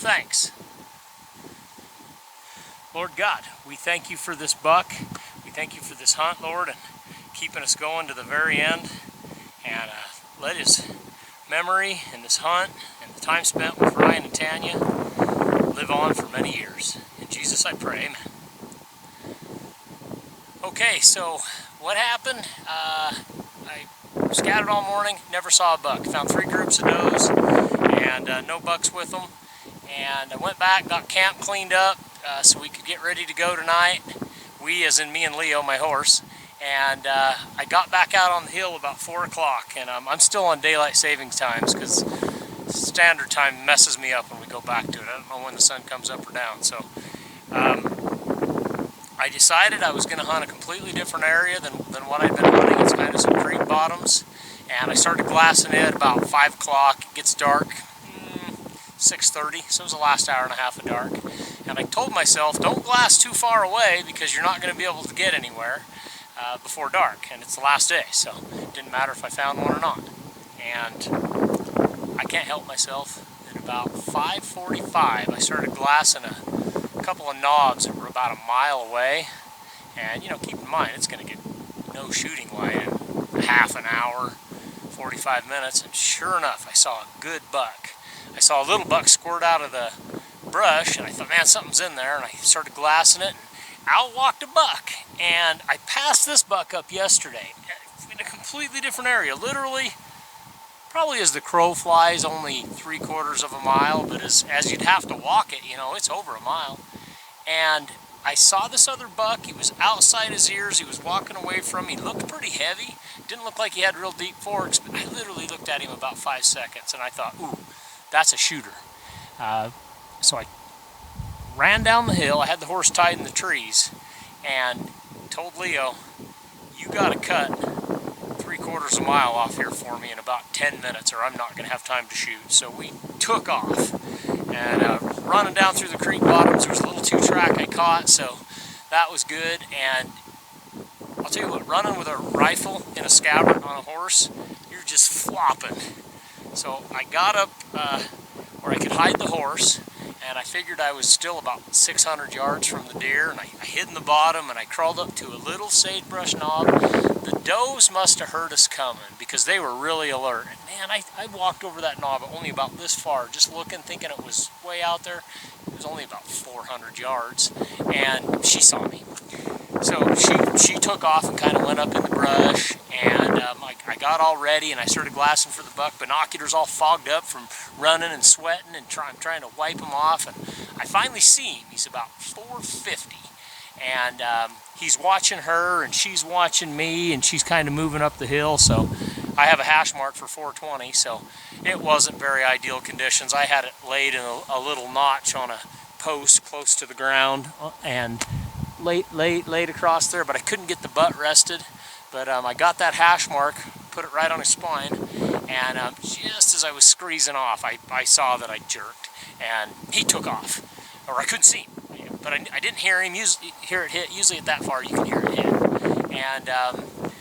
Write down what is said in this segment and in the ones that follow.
thanks. Lord God, we thank you for this buck. We thank you for this hunt, Lord, and keeping us going to the very end. And let his memory and this hunt and the time spent with Ryan and Tanya live on for many years. In Jesus I pray, amen. Okay, so what happened? I scouted all morning, never saw a buck. Found 3 groups of does and no bucks with them. And I went back, got camp cleaned up so we could get ready to go tonight. We, as in me and Leo, my horse. And I got back out on the hill about 4 o'clock, and I'm still on daylight savings times because standard time messes me up when we go back to it. I don't know when the sun comes up or down. So I decided I was going to hunt a completely different area than what I'd been hunting. It's kind of some creek bottoms, and I started glassing it about 5 o'clock. It gets dark 6:30, so it was the last hour and a half of dark. And I told myself, don't glass too far away because you're not going to be able to get anywhere before dark, and it's the last day, so it didn't matter if I found one or not. And I can't help myself. At about 5:45, I started glassing a couple of knobs that were about a mile away. And, you know, keep in mind, it's going to get no shooting light in half an hour, 45 minutes, and sure enough, I saw a good buck. I saw a little buck squirt out of the brush, and I thought, man, something's in there, and I started glassing it, and out walked a buck. And I passed this buck up yesterday in a completely different area, literally, probably as the crow flies, only 3/4 of a mile, but as you'd have to walk it, you know, it's over a mile. And I saw this other buck. He was outside his ears. He was walking away from me. He looked pretty heavy. Didn't look like he had real deep forks, but I literally looked at him about 5 seconds, and I thought, ooh, that's a shooter. So I ran down the hill. I had the horse tied in the trees and told Leo, you got to cut 3/4 of a mile off here for me in about 10 minutes or I'm not going to have time to shoot. So we took off and running down through the creek bottoms. There was a little 2-track I caught, so that was good. And I'll tell you what, running with a rifle in a scabbard on a horse, you're just flopping. So I got up where I could hide the horse, and I figured I was still about 600 yards from the deer, and I hid in the bottom, and I crawled up to a little sagebrush knob. The does must have heard us coming because they were really alert. And man, I walked over that knob only about this far, just looking, thinking it was way out there. It was only about 400 yards, and she saw me. So she took off and kind of went up in the brush, and I got all ready, and I started glassing for the buck. Binoculars all fogged up from running and sweating and trying to wipe him off. And I finally see him. He's about 450, and he's watching her, and she's watching me, and she's kind of moving up the hill. So I have a hash mark for 420, so it wasn't very ideal conditions. I had it laid in a little notch on a post close to the ground, and laid across there, but I couldn't get the butt rested. But I got that hash mark, put it right on his spine, and just as I was squeezing off, I saw that I jerked, and he took off, or I couldn't see him, but I didn't hear him hear it hit. Usually at that far you can hear it hit, and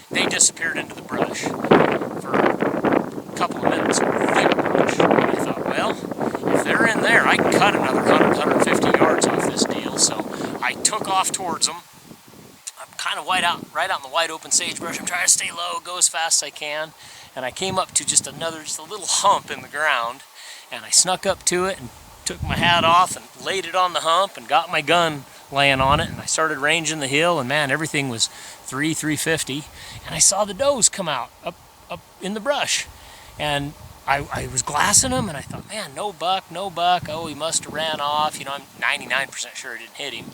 they disappeared into the brush for a couple of minutes. Thick brush, and I thought, well, if they're in there, I can cut another 150 yards off this deal. So I took off towards them. I'm kind of right out in the wide open sagebrush. I'm trying to stay low, go as fast as I can. And I came up to just a little hump in the ground. And I snuck up to it and took my hat off and laid it on the hump and got my gun laying on it. And I started ranging the hill, and man, everything was 350. And I saw the does come out up in the brush. And I was glassing him, and I thought, man, no buck. Oh, he must have ran off. You know, I'm 99% sure I didn't hit him.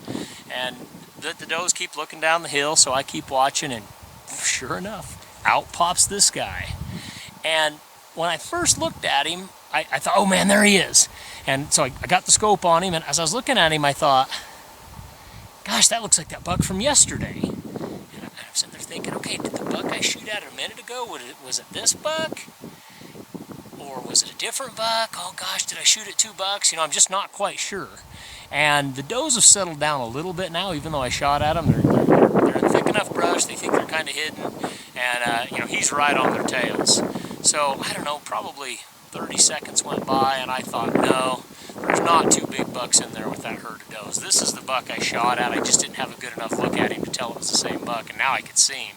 And the does keep looking down the hill, so I keep watching, and sure enough, out pops this guy. And when I first looked at him, I thought, oh man, there he is. And so I got the scope on him, and as I was looking at him, I thought, gosh, that looks like that buck from yesterday. And I'm sitting there thinking, okay, did the buck I shoot at a minute ago, was it this buck? Or was it a different buck? Oh gosh, did I shoot at 2 bucks? You know, I'm just not quite sure. And the does have settled down a little bit now, even though I shot at them. They're in thick enough brush, they think they're kind of hidden. And, you know, he's right on their tails. So, I don't know, probably 30 seconds went by, and I thought, no, There's not two big bucks in there with that herd of does. This is the buck I shot at. I just didn't have a good enough look at him to tell it was the same buck, and now I could see him.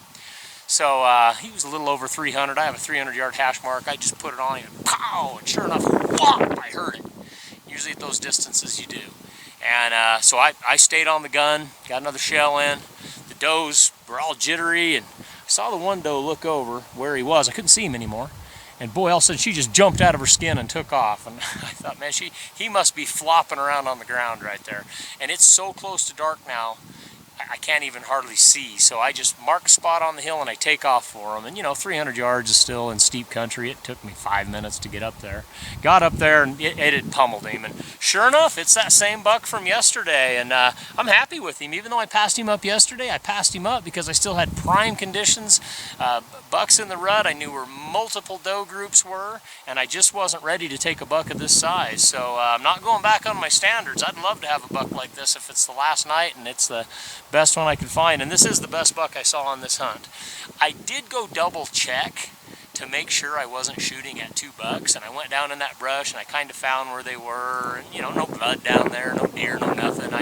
So he was a little over 300. I have a 300-yard hash mark. I just put it on him, and pow! And sure enough, whop! I heard it. Usually at those distances you do. And so I stayed on the gun, got another shell in. The does were all jittery, and I saw the one doe look over where he was. I couldn't see him anymore. And boy, all of a sudden she just jumped out of her skin and took off. And I thought, man, he must be flopping around on the ground right there. And it's so close to dark now, I can't even hardly see. So I just mark a spot on the hill and I take off for him. And you know, 300 yards is still in steep country. It took me 5 minutes to get up there. Got up there and it had pummeled him. And sure enough, it's that same buck from yesterday. And I'm happy with him. Even though I passed him up yesterday, I passed him up because I still had prime conditions. Bucks in the rut, I knew where multiple doe groups were, and I just wasn't ready to take a buck of this size. So I'm not going back on my standards. I'd love to have a buck like this if it's the last night and it's the best one I could find, and this is the best buck I saw on this hunt. I did go double check to make sure I wasn't shooting at two bucks, and I went down in that brush and I kind of found where they were, and you know, no blood down there, no deer, no nothing.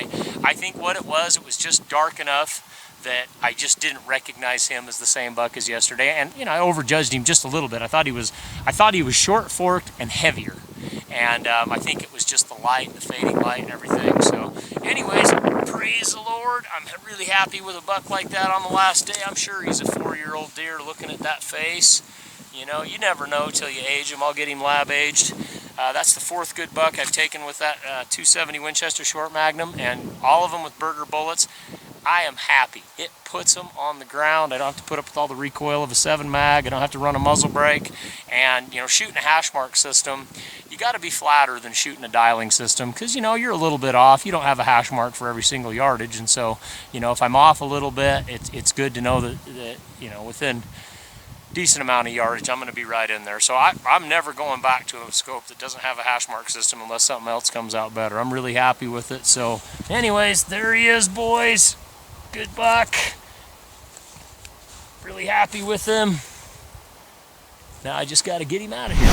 I think what it was just dark enough that I just didn't recognize him as the same buck as yesterday. And you know, I overjudged him just a little bit. I thought he was short forked and heavier, and I think it was just the light, the fading light and everything. So anyways, praise the Lord, I'm really happy with a buck like that on the last day. I'm sure he's a 4-year-old deer. Looking at that face, you know, you never know till you age him. I'll get him lab aged. That's the 4th good buck I've taken with that 270 Winchester Short Magnum, and all of them with Burger bullets. I am happy. It puts them on the ground. I don't have to put up with all the recoil of a 7 mag. I don't have to run a muzzle brake. And you know, shooting a hash mark system, you got to be flatter than shooting a dialing system, because you know, you're a little bit off. You don't have a hash mark for every single yardage, and so you know, if I'm off a little bit, it's good to know that you know, within decent amount of yardage, I'm going to be right in there. So I'm never going back to a scope that doesn't have a hash mark system unless something else comes out better. I'm really happy with it. So anyways, there he is, boys. Good buck. Really happy with him. Now I just got to get him out of here.